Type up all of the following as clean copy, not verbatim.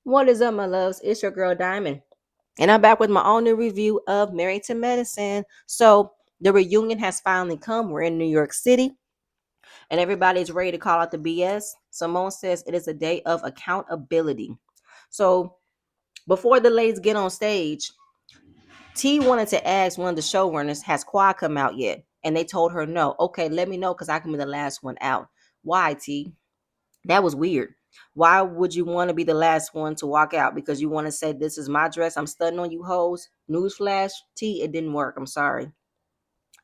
What is up, my loves? It's your girl Diamond, and I'm back with my own new review of Married to Medicine. So, the reunion has finally come. We're in New York City, and everybody's ready to call out the BS. Simone says it is a day of accountability. So, before the ladies get on stage, T wanted to ask one of the showrunners, has Quad come out yet? And they told her no. Okay, let me know because I can be the last one out. Why, T? That was weird. Why would you want to be the last one to walk out? Because you want to say, this is my dress. I'm stunting on you hoes. Newsflash, T, it didn't work. I'm sorry.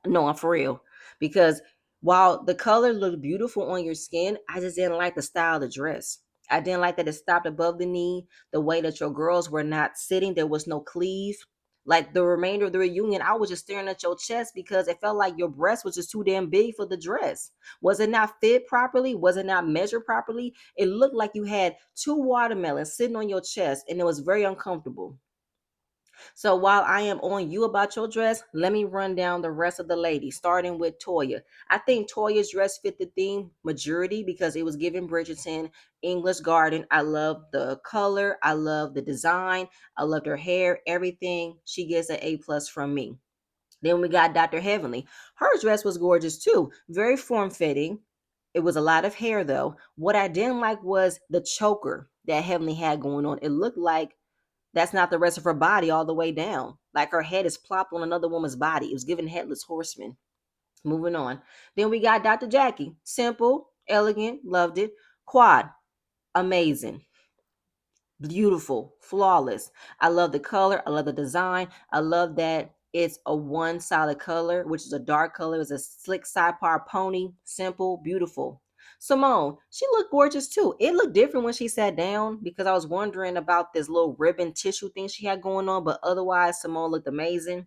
No, I'm for real. Because while the color looked beautiful on your skin, I just didn't like the style of the dress. I didn't like that it stopped above the knee, the way that your girls were not sitting, there was no cleave. Like the remainder of the reunion, I was just staring at your chest because it felt like your breast was just too damn big for the dress. Was it not fit properly? Was it not measured properly? It looked like you had two watermelons sitting on your chest and it was very uncomfortable. So while I am on you about your dress, let me run down the rest of the ladies, starting with Toya. I think Toya's dress fit the theme majority because it was given Bridgerton, English Garden. I love the color. I love the design. I loved her hair, everything. She gets an A+ from me. Then we got Dr. Heavenly. Her dress was gorgeous too, very form fitting. It was a lot of hair though. What I didn't like was the choker that Heavenly had going on. It looked like that's not the rest of her body all the way down. Like her head is plopped on another woman's body. It was given Headless Horseman. Moving on. Then we got Dr. Jackie. Simple, elegant, loved it. Quad, amazing, beautiful, flawless. I love the color. I love the design. I love that it's a one solid color, which is a dark color. It's a slick sidebar pony. Simple, beautiful. Simone, she looked gorgeous too. It looked different when she sat down because I was wondering about this little ribbon tissue thing she had going on, but otherwise, Simone looked amazing.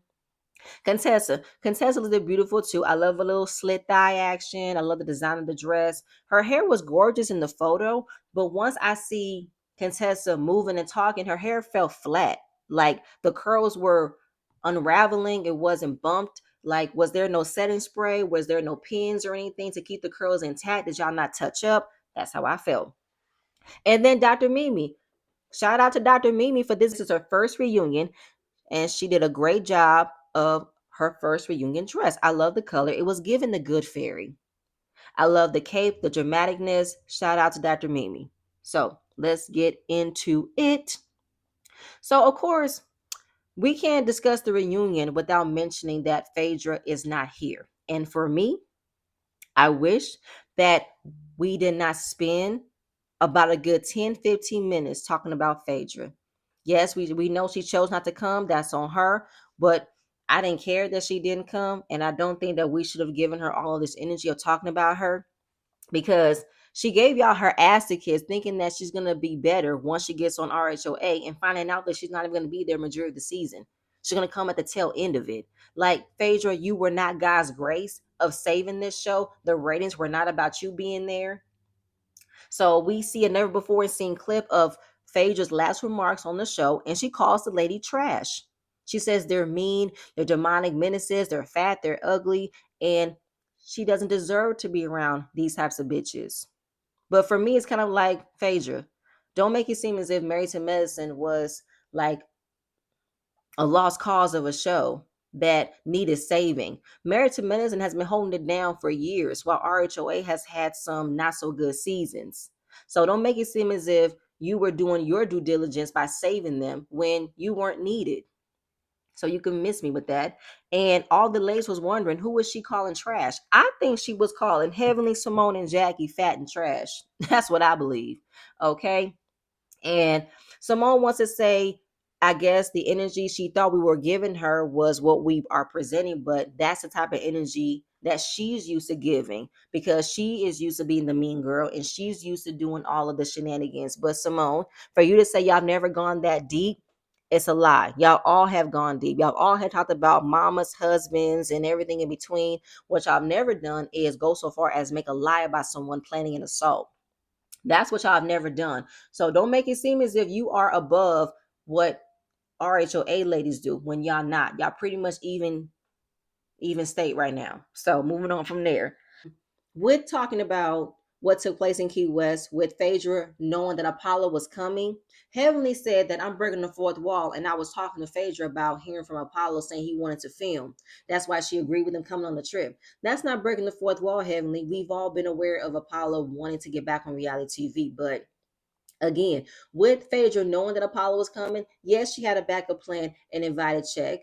Contessa looked beautiful too. I love a little slit thigh action. I love the design of the dress. Her hair was gorgeous in the photo, but once I see Contessa moving and talking, her hair fell flat. Like the curls were unraveling. It wasn't bumped. Like, was there no setting spray? Was there no pins or anything to keep the curls intact? Did y'all not touch up? That's how I felt. And then Dr. Mimi. Shout out to Dr. Mimi for this is her first reunion and she did a great job of her first reunion dress. I love the color. It was given the good fairy. I love the cape, the dramaticness. Shout out to Dr. Mimi. So let's get into it. So, of course, we can't discuss the reunion without mentioning that Phaedra is not here. And for me, I wish that we did not spend about a good 10-15 minutes talking about Phaedra. Yes, we know she chose not to come. That's on her. But I didn't care that she didn't come. And I don't think that we should have given her all of this energy of talking about her because she gave y'all her ass to kiss thinking that she's going to be better once she gets on RHOA and finding out that she's not even going to be there majority of the season. She's going to come at the tail end of it. Like, Phaedra, you were not God's grace of saving this show. The ratings were not about you being there. So we see a never before seen clip of Phaedra's last remarks on the show, and she calls the lady trash. She says they're mean, they're demonic menaces, they're fat, they're ugly, and she doesn't deserve to be around these types of bitches. But for me, it's kind of like, Phaedra, don't make it seem as if Married to Medicine was like a lost cause of a show that needed saving. Married to Medicine has been holding it down for years, while RHOA has had some not so good seasons. So don't make it seem as if you were doing your due diligence by saving them when you weren't needed. So you can miss me with that. And all the ladies was wondering, who was she calling trash? I think she was calling Heavenly, Simone, and Jackie fat and trash. That's what I believe. Okay. And Simone wants to say, I guess the energy she thought we were giving her was what we are presenting, but that's the type of energy that she's used to giving because she is used to being the mean girl and she's used to doing all of the shenanigans. But Simone, for you to say y'all never gone that deep, it's a lie. Y'all all have gone deep. Y'all all have talked about mamas, husbands, and everything in between. What y'all have never done is go so far as make a lie about someone planning an assault. That's what y'all have never done. So don't make it seem as if you are above what RHOA ladies do when y'all not. Y'all pretty much even state right now. So moving on from there. With talking about what took place in Key West with Phaedra knowing that Apollo was coming. Heavenly said that I'm breaking the fourth wall, and I was talking to Phaedra about hearing from Apollo saying he wanted to film. That's why she agreed with him coming on the trip. That's not breaking the fourth wall, Heavenly. We've all been aware of Apollo wanting to get back on reality TV, but again, with Phaedra knowing that Apollo was coming, yes, she had a backup plan and invited Check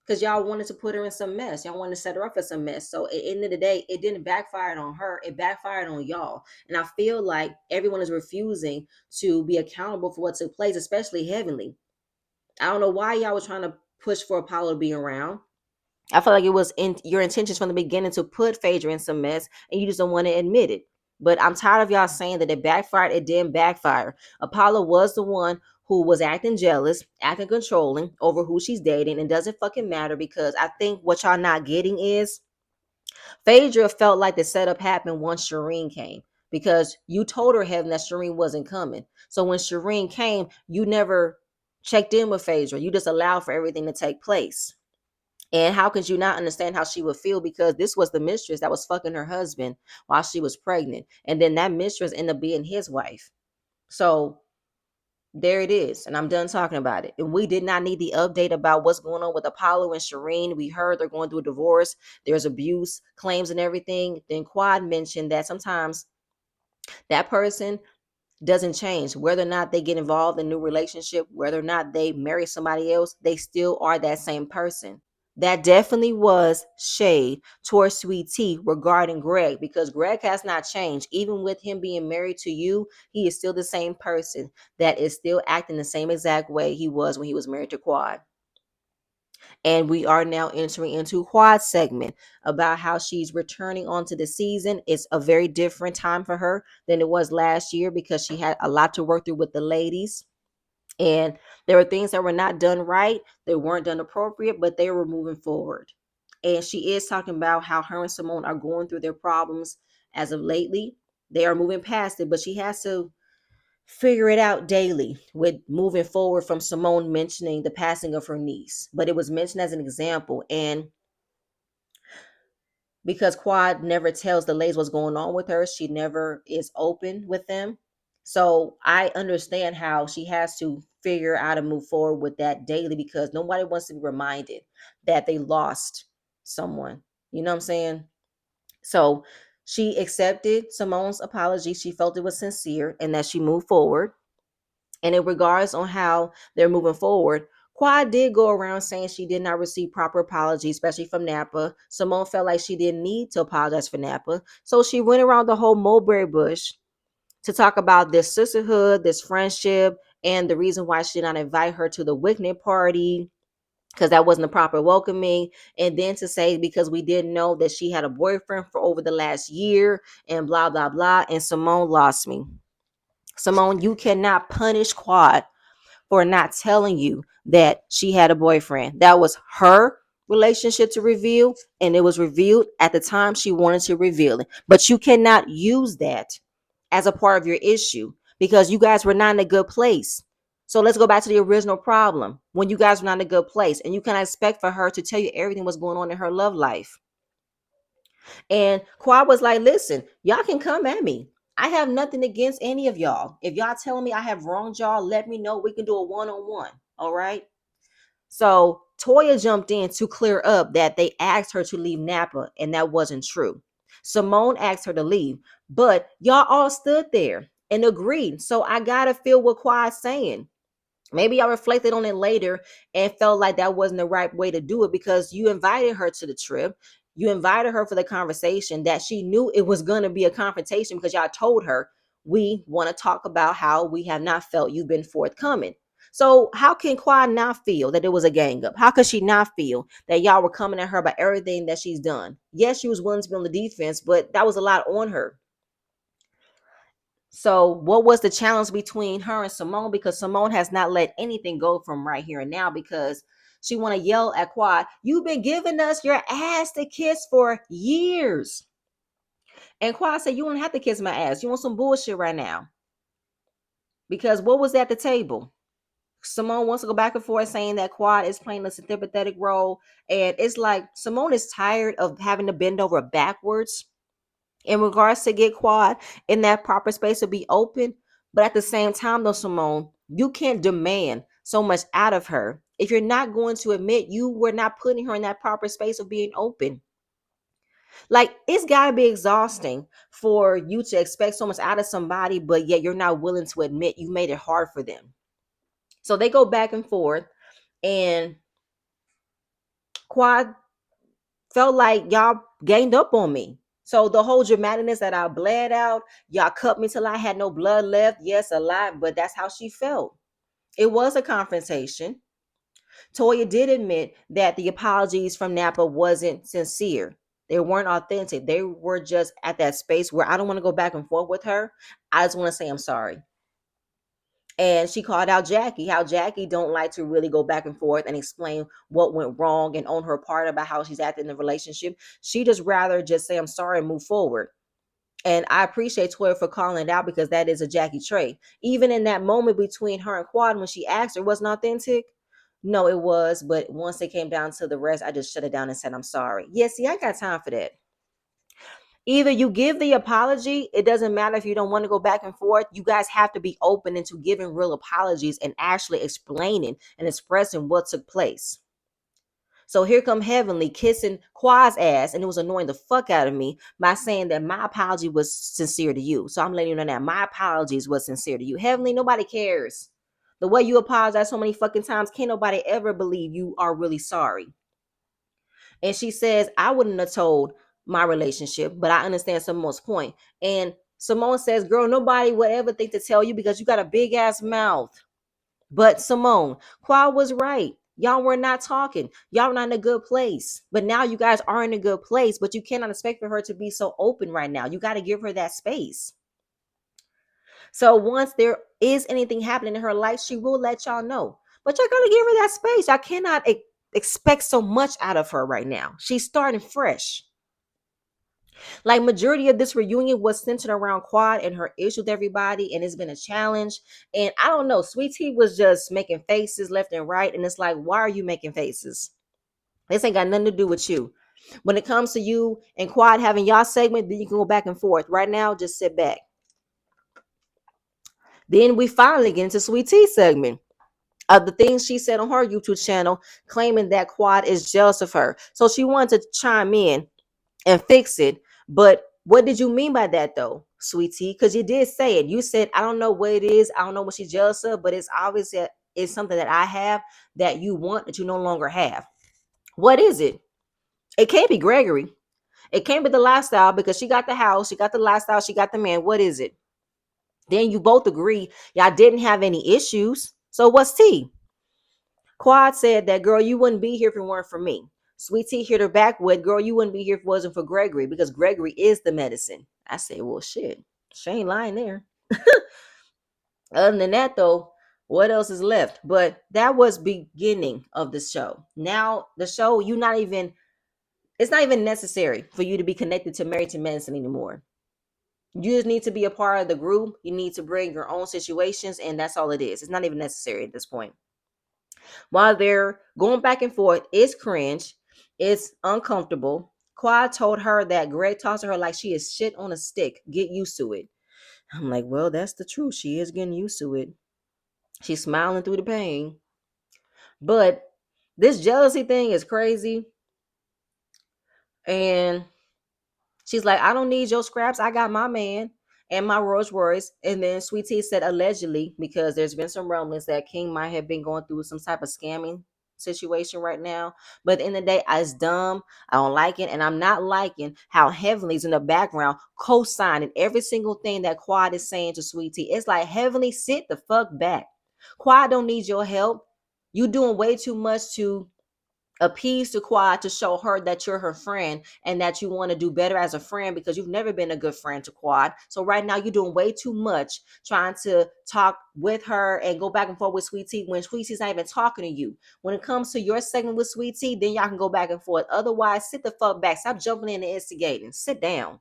because y'all wanted to put her in some mess. Y'all wanted to set her up for some mess. So at the end of the day, it didn't backfire on her. It backfired on y'all. And I feel like everyone is refusing to be accountable for what took place, especially Heavenly. I don't know why y'all was trying to push for Apollo to be around. I feel like it was in your intentions from the beginning to put Phaedra in some mess, and you just don't want to admit it. But I'm tired of y'all saying that it backfired. It didn't backfire. Apollo was the one who was acting jealous, acting controlling over who she's dating. It doesn't fucking matter because I think what y'all not getting is Phaedra felt like the setup happened once Shireen came because you told her, Heaven, that Shireen wasn't coming. So when Shireen came, you never checked in with Phaedra. You just allowed for everything to take place. And how could you not understand how she would feel? Because this was the mistress that was fucking her husband while she was pregnant. And then that mistress ended up being his wife. So there it is. And I'm done talking about it. And we did not need the update about what's going on with Apollo and Shireen. We heard they're going through a divorce. There's abuse claims and everything. Then Quad mentioned that sometimes that person doesn't change. Whether or not they get involved in a new relationship, whether or not they marry somebody else, they still are that same person. That definitely was shade towards Sweet Tea regarding Greg because Greg has not changed. Even with him being married to you, he is still the same person that is still acting the same exact way he was when he was married to Quad. And we are now entering into Quad's segment about how she's returning onto the season. It's a very different time for her than it was last year because she had a lot to work through with the ladies. And there were things that were not done right, they weren't done appropriate, but they were moving forward. And she is talking about how her and Simone are going through their problems as of lately. They are moving past it, but she has to figure it out daily with moving forward from Simone mentioning the passing of her niece. But it was mentioned as an example. And because Quad never tells the ladies what's going on with her, she never is open with them. So I understand how she has to figure out to move forward with that daily because nobody wants to be reminded that they lost someone. You know what I'm saying? So she accepted Simone's apology. She felt it was sincere and that she moved forward. And in regards on how they're moving forward, Quad did go around saying she did not receive proper apology, especially from Napa. Simone felt like she didn't need to apologize for Napa. So she went around the whole mulberry bush to talk about this sisterhood, this friendship, and the reason why she did not invite her to the Wicknet party because that wasn't a proper welcoming. And then to say because we didn't know that she had a boyfriend for over the last year and blah, blah, blah. And Simone lost me. Simone, you cannot punish Quad for not telling you that she had a boyfriend. That was her relationship to reveal, and it was revealed at the time she wanted to reveal it. But you cannot use that as a part of your issue because you guys were not in a good place. So let's go back to the original problem when you guys were not in a good place, and you cannot expect for her to tell you everything was going on in her love life. And Quad was like, listen, y'all can come at me. I have nothing against any of y'all. If y'all telling me I have wronged y'all, let me know. We can do a one-on-one. All right. So Toya jumped in to clear up that they asked her to leave Napa, and that wasn't true. Simone asked her to leave, but y'all all stood there and agreed. So I gotta feel what Quad's saying. Maybe I reflected on it later and felt like that wasn't the right way to do it because you invited her to the trip. You invited her for the conversation that she knew it was going to be a confrontation because y'all told her, we want to talk about how we have not felt you've been forthcoming. So how can Quad not feel that it was a gang up? How could she not feel that y'all were coming at her about everything that she's done? Yes, she was willing to be on the defense, but that was a lot on her. So what was the challenge between her and Simone? Because Simone has not let anything go from right here and now because she want to yell at Quad, you've been giving us your ass to kiss for years. And Quad said, you don't have to kiss my ass. You want some bullshit right now. Because what was at the table? Simone wants to go back and forth saying that Quad is playing a sympathetic role. And it's like Simone is tired of having to bend over backwards in regards to get Quad in that proper space to be open. But at the same time, though, Simone, you can't demand so much out of her if you're not going to admit you were not putting her in that proper space of being open. Like, it's got to be exhausting for you to expect so much out of somebody, but yet you're not willing to admit you made it hard for them. So they go back and forth, and Quad felt like y'all gained up on me. So the whole dramaticness that I bled out, y'all cut me till I had no blood left. Yes, a lot, but that's how she felt. It was a confrontation. Toya did admit that the apologies from Napa wasn't sincere. They weren't authentic. They were just at that space where I don't want to go back and forth with her. I just want to say I'm sorry. And she called out Jackie, how Jackie don't like to really go back and forth and explain what went wrong and on her part about how she's acting in the relationship. She just rather just say I'm sorry and move forward. And I appreciate Toya for calling it out, because that is a Jackie trait. Even in that moment between her and Quad, when she asked her, wasn't authentic. No, it was. But once it came down to the rest, I just shut it down and said, I'm sorry. Yeah, see, I got time for that. Either you give the apology, it doesn't matter if you don't want to go back and forth. You guys have to be open into giving real apologies and actually explaining and expressing what took place. So here come Heavenly kissing Quad's ass, and it was annoying the fuck out of me by saying that my apology was sincere to you. So I'm letting you know that my apologies was sincere to you. Heavenly, nobody cares. The way you apologize so many fucking times, can't nobody ever believe you are really sorry. And she says, I wouldn't have told my relationship, but I understand Simone's point. And Simone says, girl, nobody would ever think to tell you because you got a big ass mouth. But Simone, Quad was right. Y'all were not talking. Y'all were not in a good place. But now you guys are in a good place, but you cannot expect for her to be so open right now. You got to give her that space. So once there is anything happening in her life, she will let y'all know. But you're going to give her that space. Y'all cannot expect so much out of her right now. She's starting fresh. Like, majority of this reunion was centered around Quad and her issue with everybody, and it's been a challenge. And I don't know, Sweet Tea was just making faces left and right, and it's like, why are you making faces? This ain't got nothing to do with you. When it comes to you and Quad having y'all segment, then you can go back and forth. Right now, just sit back. Then we finally get into Sweet Tea segment of the things she said on her YouTube channel, claiming that Quad is jealous of her. So she wanted to chime in and fix it. But what did you mean by that, though, Sweetie? Because you did say it. You said, I don't know what it is. I don't know what she's jealous of, but it's obvious that it's something that I have that you want that you no longer have. What is it? It can't be Gregory. It can't be the lifestyle, because she got the house, she got the lifestyle, she got the man. What is it? Then you both agree y'all didn't have any issues. So what's T? Quad said that, girl, you wouldn't be here if it weren't for me. Sweet Tea hit her back with, girl, you wouldn't be here if it wasn't for Gregory, because Gregory is the medicine. I said, well, shit. She ain't lying there. Other than that, though, what else is left? But that was beginning of the show. Now the show, it's not even necessary for you to be connected to Married to Medicine anymore. You just need to be a part of the group. You need to bring your own situations, and that's all it is. It's not even necessary at this point. While they're going back and forth, it's cringe, it's uncomfortable. Quad told her that Greg talks to her like she is shit on a stick. Get used to it. I'm like, well, that's the truth. She is getting used to it. She's smiling through the pain. But this jealousy thing is crazy. And she's like, I don't need your scraps. I got my man and my Rolls Royce. And then Sweet Tea said allegedly, because there's been some rumblings that King might have been going through some type of scamming situation right now. But at the end of the day, it's dumb. I don't like it. And I'm not liking how Heavenly's in the background co-signing every single thing that Quad is saying to Sweet Tea. It's like, Heavenly, sit the fuck back. Quad don't need your help. You doing way too much to appease to Quad to show her that you're her friend and that you want to do better as a friend, because you've never been a good friend to Quad. So right now you're doing way too much trying to talk with her and go back and forth with Sweet Tea when Sweet Tea's not even talking to you. When it comes to your segment with Sweet Tea, then y'all can go back and forth. Otherwise, sit the fuck back. Stop jumping in and instigating. Sit down.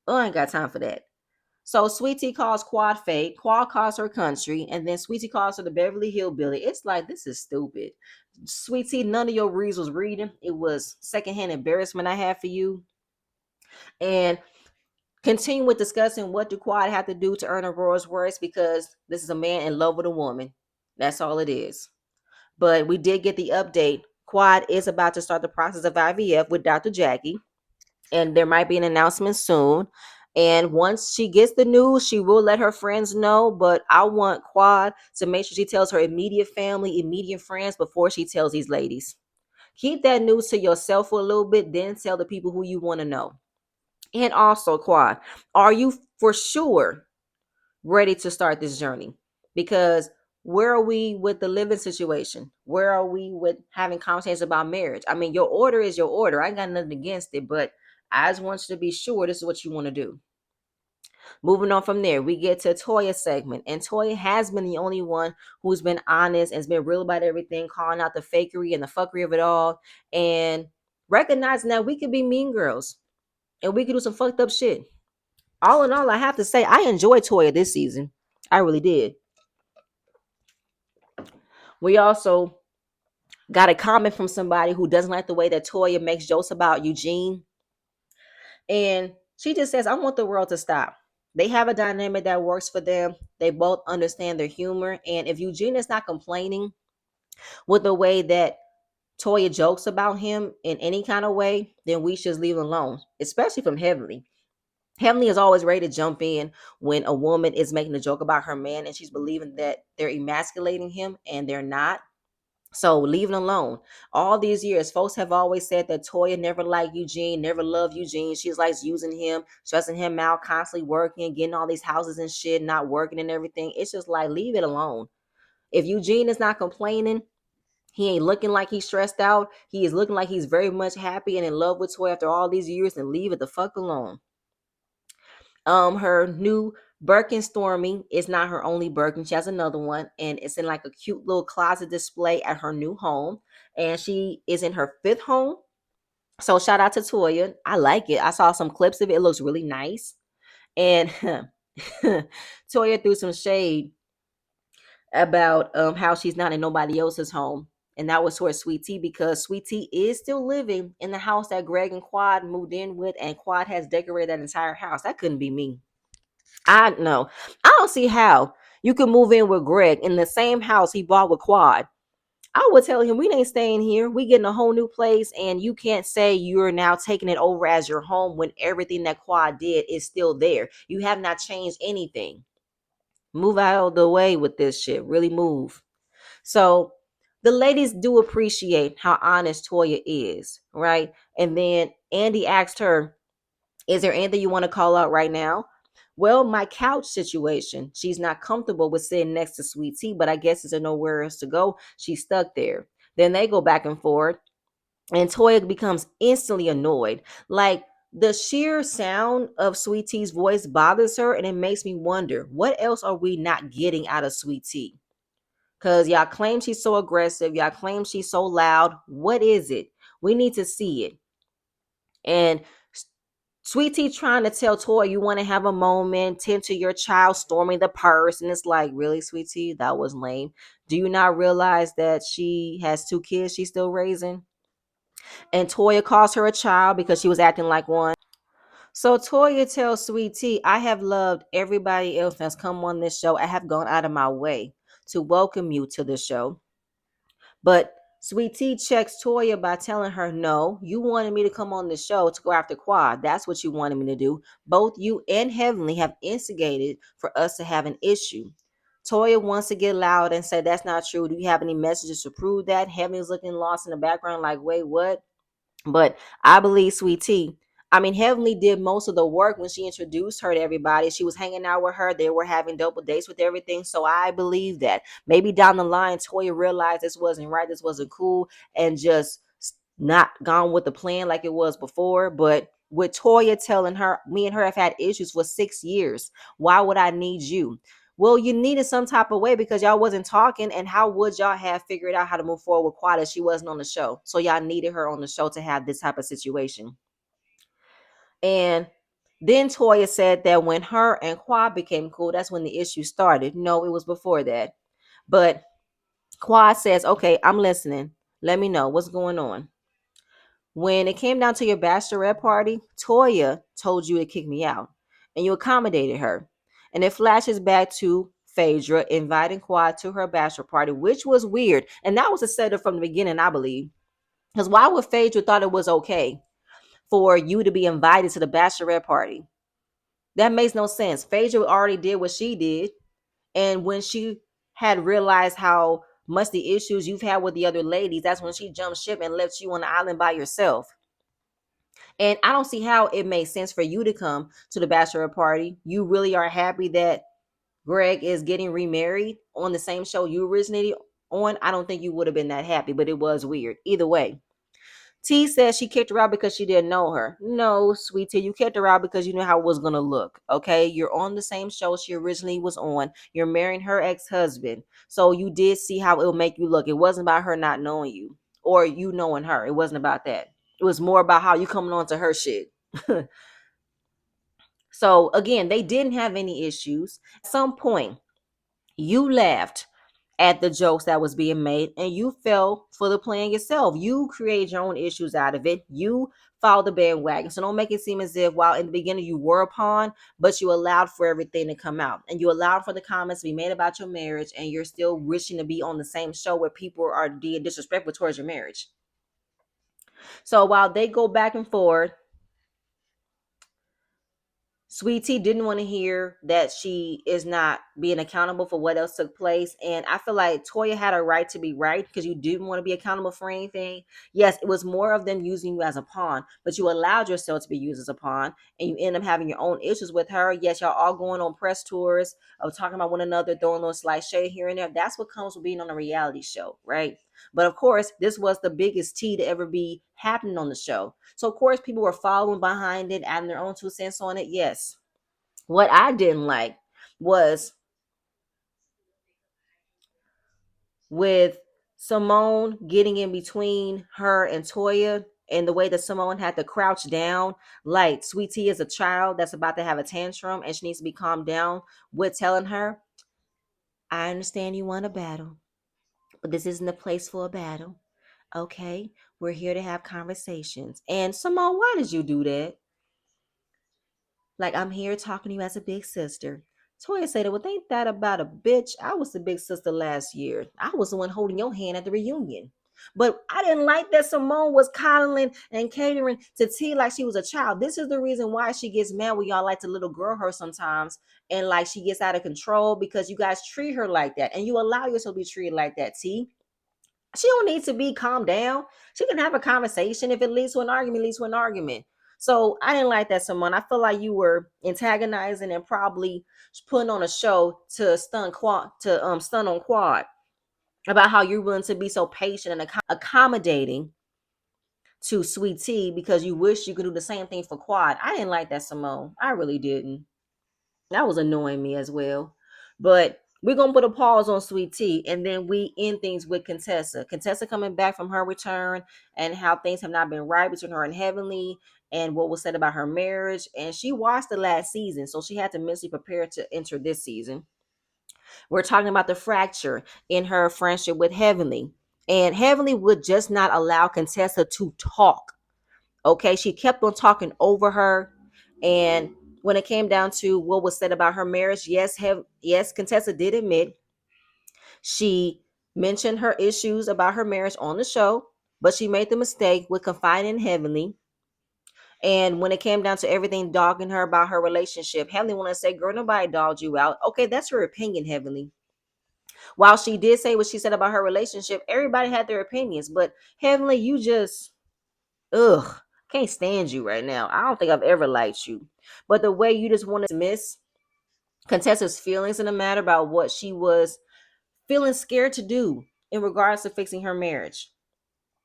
Oh, I ain't got time for that. So Sweet Tea calls Quad fake, Quad calls her country, and then Sweet Tea calls her the Beverly Hillbilly. It's like, this is stupid. Sweet Tea, none of your reads was reading. It was secondhand embarrassment I had for you. And Continue with discussing what do Quad have to do to earn a Rolls Royce, because this is a man in love with a woman. That's all it is. But we did get the update. Quad is about to start the process of IVF with Dr. Jackie, and there might be an announcement soon. And once she gets the news, she will let her friends know. But I want Quad to make sure she tells her immediate family, immediate friends before she tells these ladies. Keep that news to yourself for a little bit, then tell the people who you want to know. And also, Quad, are you for sure ready to start this journey? Because where are we with the living situation? Where are we with having conversations about marriage? I mean, your order is your order. I ain't got nothing against it, but I just want you to be sure this is what you want to do. Moving on from there, we get to Toya's segment, and Toya has been the only one who's been honest and has been real about everything, calling out the fakery and the fuckery of it all, and recognizing that we could be mean girls and we could do some fucked up shit. All in all, I have to say I enjoyed Toya this season. I really did. We also got a comment from somebody who doesn't like the way that Toya makes jokes about Eugene. And she just says, I want the world to stop. They have a dynamic that works for them. They both understand their humor. And if Eugene is not complaining with the way that Toya jokes about him in any kind of way, then we should leave him alone, especially from Heavenly. Heavenly is always ready to jump in when a woman is making a joke about her man and she's believing that they're emasculating him, and they're not. So leave it alone. All these years, folks have always said that Toya never liked Eugene, never loved Eugene. She's like using him, stressing him out, constantly working, getting all these houses and shit, not working and everything. It's just like, leave it alone. If Eugene is not complaining, he ain't looking like he's stressed out. He is looking like he's very much happy and in love with Toya after all these years, and leave it the fuck alone. Her new Birkin Stormy is not her only Birkin. She has another one, and it's in like a cute little closet display at her new home. And she is in her fifth home. So shout out to Toya. I like it. I saw some clips of it. It looks really nice. And Toya threw some shade about how she's not in nobody else's home. And that was towards Sweet Tea, because Sweet Tea is still living in the house that Greg and Quad moved in with, and Quad has decorated that entire house. That couldn't be me. I know. I don't see how you could move in with Greg in the same house he bought with Quad. I would tell him we ain't staying here. We getting a whole new place, and you can't say you're now taking it over as your home when everything that Quad did is still there. You have not changed anything. Move out of the way with this shit. Really move. So the ladies do appreciate how honest Toya is, right? And then Andy asked her, is there anything you want to call out right now? Well, my couch situation. She's not comfortable with sitting next to Sweet Tea, but I guess there's nowhere else to go. She's stuck there. Then they go back and forth, and Toya becomes instantly annoyed. Like, the sheer sound of Sweet Tea's voice bothers her, and it makes me wonder, what else are we not getting out of Sweet Tea? Because y'all claim she's so aggressive. Y'all claim she's so loud. What is it? We need to see it. And Sweet Tea trying to tell Toy, you want to have a moment, tend to your child storming the purse. And it's like, really, Sweet Tea? That was lame. Do you not realize that she has two kids she's still raising? And Toya calls her a child because she was acting like one. So Toya tells Sweet Tea, I have loved everybody else that's come on this show. I have gone out of my way to welcome you to the show. But Sweet Tea checks Toya by telling her, no, you wanted me to come on the show to go after Quad. That's what you wanted me to do. Both you and Heavenly have instigated for us to have an issue. Toya wants to get loud and say, that's not true. Do you have any messages to prove that? Heavenly's looking lost in the background like, wait, what? But I believe Sweet Tea. I mean, Heavenly did most of the work when she introduced her to everybody. She was hanging out with her. They were having double dates with everything. So I believe that. Maybe down the line, Toya realized this wasn't right. This wasn't cool, and just not gone with the plan like it was before. But with Toya telling her, me and her have had issues for 6 years. Why would I need you? Well, you needed some type of way because y'all wasn't talking, and how would y'all have figured out how to move forward with Quad if she wasn't on the show? So y'all needed her on the show to have this type of situation. And then Toya said that when her and Quad became cool, that's when the issue started. No, it was before that. But Quad says, okay, I'm listening. Let me know what's going on. When it came down to your bachelorette party, Toya told you to kick me out. and you accommodated her. And it flashes back to Phaedra inviting Quad to her bachelor party, which was weird. And that was a setup from the beginning, I believe. Because why would Phaedra thought it was okay for you to be invited to the bachelorette party? That makes no sense. Phaedra already did what she did. And when she had realized how much the issues you've had with the other ladies, that's when she jumped ship and left you on the island by yourself. And I don't see how it made sense for you to come to the bachelorette party. You really are happy that Greg is getting remarried on the same show you originated on. I don't think you would have been that happy, but it was weird. Either way, T says she kicked her out because she didn't know her. No, sweet T, you kicked her out because you knew how it was going to look. Okay. You're on the same show she originally was on. You're marrying her ex husband. So you did see how it would make you look. It wasn't about her not knowing you or you knowing her. It wasn't about that. It was more about how you coming on to her shit. So again, they didn't have any issues. At some point, you laughed at the jokes that was being made and you fell for the plan yourself. You created your own issues out of it. You followed the bandwagon. So don't make it seem as if while in the beginning you were a pawn, but you allowed for everything to come out and you allowed for the comments to be made about your marriage, and you're still wishing to be on the same show where people are being disrespectful towards your marriage. So while they go back and forth, Sweet Tea didn't want to hear that she is not being accountable for what else took place. And I feel like Toya had a right to be right because you didn't want to be accountable for anything. Yes, it was more of them using you as a pawn, but you allowed yourself to be used as a pawn and you end up having your own issues with her. Yes, y'all all going on press tours of talking about one another, throwing those slight shade here and there. That's what comes with being on a reality show, right? But of course, this was the biggest tea to ever be happening on the show. So of course, people were following behind it, adding their own 2 cents on it. Yes. What I didn't like was with Simone getting in between her and Toya, and the way that Simone had to crouch down, like Sweet Tea is a child that's about to have a tantrum and she needs to be calmed down, with telling her, I understand you want a battle, but this isn't the place for a battle. Okay, we're here to have conversations. And Simone, why did you do that? Like, I'm here talking to you as a big sister. Toya said, well, ain't that about a bitch? I was the big sister last year. I was the one holding your hand at the reunion. But I didn't like that Simone was coddling and catering to T like she was a child. This is the reason why she gets mad when y'all like to little girl her sometimes, and like she gets out of control because you guys treat her like that and you allow yourself to be treated like that, T. She don't need to be calmed down. She can have a conversation. If it leads to an argument, it leads to an argument. So I didn't like that, Simone. I feel like you were antagonizing and probably putting on a show to stun on Quad about how you're willing to be so patient and accommodating to Sweet Tea because you wish you could do the same thing for Quad. I didn't like that, Simone. I really didn't. That was annoying me as well. But we're gonna put a pause on Sweet Tea, and then we end things with Contessa. Contessa coming back from her return and how things have not been right between her and Heavenly, and what was said about her marriage. And she watched the last season, so she had to mentally prepare to enter this season. We're talking about the fracture in her friendship with Heavenly. And Heavenly would just not allow Contessa to talk. Okay, she kept on talking over her, and when it came down to what was said about her marriage, yes, Contessa did admit she mentioned her issues about her marriage on the show, but she made the mistake with confiding in Heavenly. And when it came down to everything dogging her about her relationship, Heavenly wanted to say, girl, nobody dogged you out. Okay, that's her opinion, Heavenly. While she did say what she said about her relationship, everybody had their opinions, but Heavenly, you just ugh, can't stand you right now. I don't think I've ever liked you. But the way you just want to dismiss Contessa's feelings in the matter about what she was feeling scared to do in regards to fixing her marriage.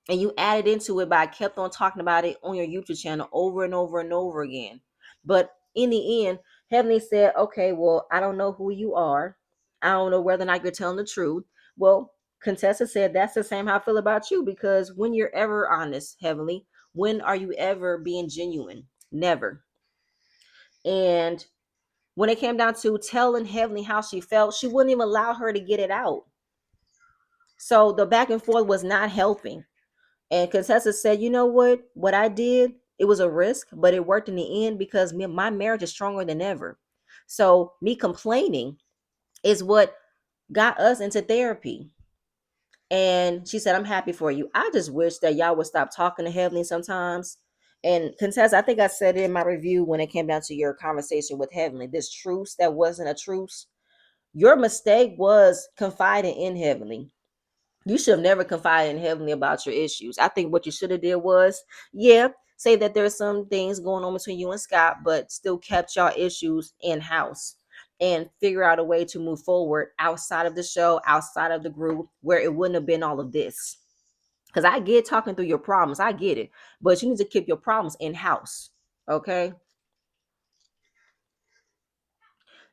And you added into it by kept on talking about it on your YouTube channel over and over and over again. But in the end, Heavenly said, okay, well, I don't know who you are. I don't know whether or not you're telling the truth. Well, Contessa said that's the same how I feel about you, because when you're ever honest, Heavenly, when are you ever being genuine? Never. And when it came down to telling Heavenly how she felt, she wouldn't even allow her to get it out. So the back and forth was not helping. And Contessa said, you know what? What I did, It was a risk, but it worked in the end because my marriage is stronger than ever. So me complaining is what got us into therapy. And she said, I'm happy for you. I just wish that y'all would stop talking to Heavenly sometimes. And Contessa, I think I said it in my review when it came down to your conversation with Heavenly. This truce that wasn't a truce. Your mistake was confiding in Heavenly. You should have never confided in Heavenly about your issues. I think what you should have did was, yeah, say that there's some things going on between you and Scott, but still kept y'all issues in house and figure out a way to move forward outside of the show, outside of the group, where it wouldn't have been all of this. Because I get talking through your problems, I get it, but you need to keep your problems in house, okay?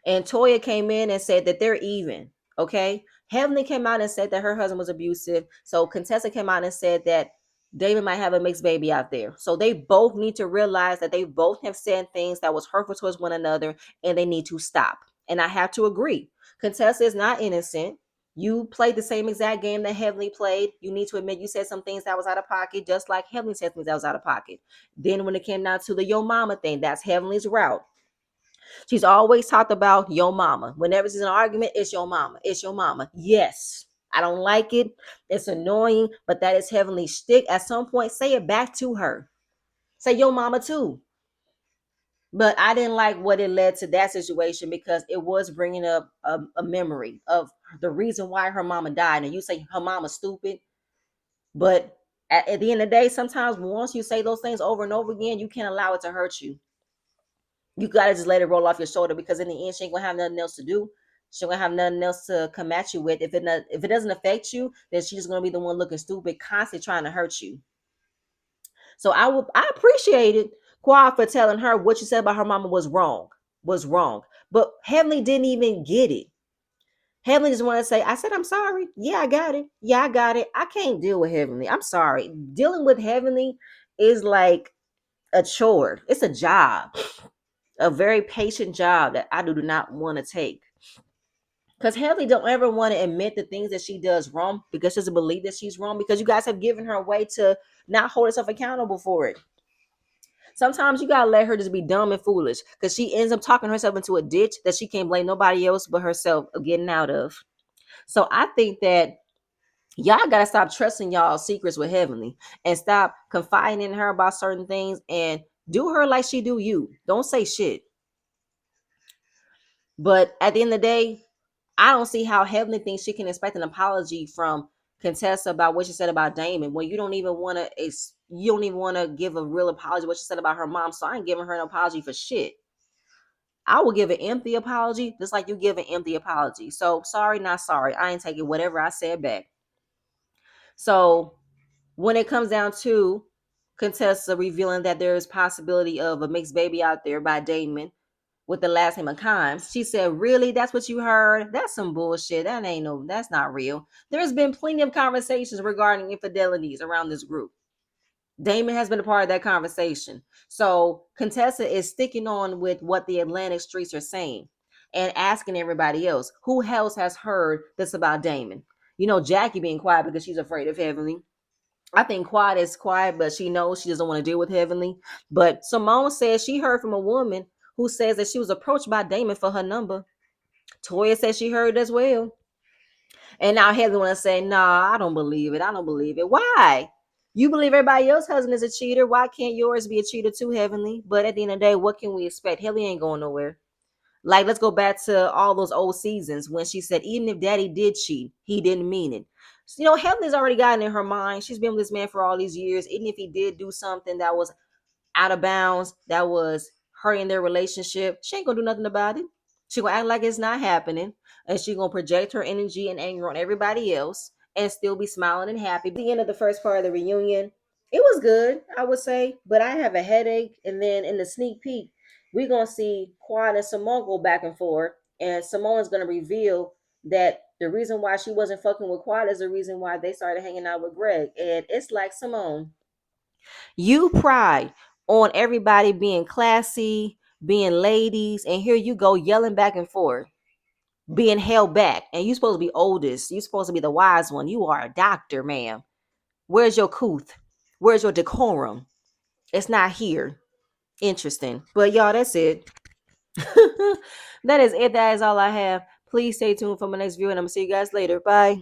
And Toya came in and said that they're even. Okay. Heavenly came out and said that her husband was abusive. So Contessa came out and said that David might have a mixed baby out there. So they both need to realize that they both have said things that was hurtful towards one another and they need to stop. And I have to agree. Contessa is not innocent. You played the same exact game that Heavenly played. You need to admit you said some things that was out of pocket, just like Heavenly said things that was out of pocket. Then when it came down to the Yo Mama thing, that's Heavenly's route. She's always talked about your mama. Whenever she's in an argument, it's your mama. It's your mama. Yes. I don't like it. It's annoying, but that is Heavenly shtick. At some point, say it back to her. Say your mama too. But I didn't like what it led to that situation because it was bringing up a memory of the reason why her mama died. And you say her mama's stupid, but at the end of the day, sometimes once you say those things over and over again, you can't allow it to hurt you. You gotta just let it roll off your shoulder because in the end, she ain't gonna have nothing else to do. She ain't gonna have nothing else to come at you with. If it doesn't affect you, then she's just gonna be the one looking stupid, constantly trying to hurt you. So I appreciated Quad for telling her what you said about her mama was wrong. But Heavenly didn't even get it. Heavenly just want to say, I said, I'm sorry. Yeah, I got it. Yeah, I got it. I can't deal with Heavenly. I'm sorry. Dealing with Heavenly is like a chore. It's a job, a very patient job that I do not want to take. Because Heavenly don't ever want to admit the things that she does wrong because she doesn't believe that she's wrong because you guys have given her a way to not hold herself accountable for it. Sometimes you gotta let her just be dumb and foolish because she ends up talking herself into a ditch that she can't blame nobody else but herself of getting out of. So I think that y'all gotta stop trusting y'all secrets with Heavenly and stop confiding in her about certain things and do her like she do you. Don't say shit. But at the end of the day, I don't see how Heavenly thinks she can expect an apology from Contessa about what she said about Damon when you don't even want to give a real apology what she said about her mom. So I ain't giving her an apology for shit. I will give an empty apology just like you give an empty apology. So sorry, not sorry. I ain't taking whatever I said back. So when it comes down to Contessa revealing that there is possibility of a mixed baby out there by Damon, with the last name of Kimes. She said, really? That's what you heard? That's some bullshit. That's not real. There's been plenty of conversations regarding infidelities around this group. Damon has been a part of that conversation. So Contessa is sticking on with what the Atlantic streets are saying and asking everybody else, who else has heard this about Damon? You know, Jackie being quiet because she's afraid of Heavenly. I think Quiet is quiet, but she knows she doesn't want to deal with Heavenly. But Simone says she heard from a woman who says that she was approached by Damon for her number. Toya says she heard as well. And now Heavenly want to say, nah, I don't believe it. I don't believe it. Why? You believe everybody else's husband is a cheater. Why can't yours be a cheater too, Heavenly? But at the end of the day, what can we expect? Heavenly ain't going nowhere. Like, let's go back to all those old seasons when she said, even if daddy did cheat, he didn't mean it. So, you know, Heavenly's already gotten in her mind. She's been with this man for all these years. Even if he did do something that was out of bounds, that was hurting their relationship, she ain't gonna do nothing about it. She gonna act like it's not happening, and she gonna project her energy and anger on everybody else and still be smiling and happy. At the end of the first part of the reunion, it was good, I would say, but I have a headache. And then in the sneak peek, we're gonna see Quad and Simone go back and forth, and Simone is gonna reveal that the reason why she wasn't fucking with Quad is the reason why they started hanging out with Greg. And it's like, Simone, you pride on everybody being classy, being ladies, and here you go yelling back and forth, being held back. And you're supposed to be oldest. You're supposed to be the wise one. You are a doctor, ma'am. Where's your couth? Where's your decorum? It's not here. Interesting. But y'all, that's it. That is it. That is all I have. Please stay tuned for my next video, and I'm gonna see you guys later. Bye.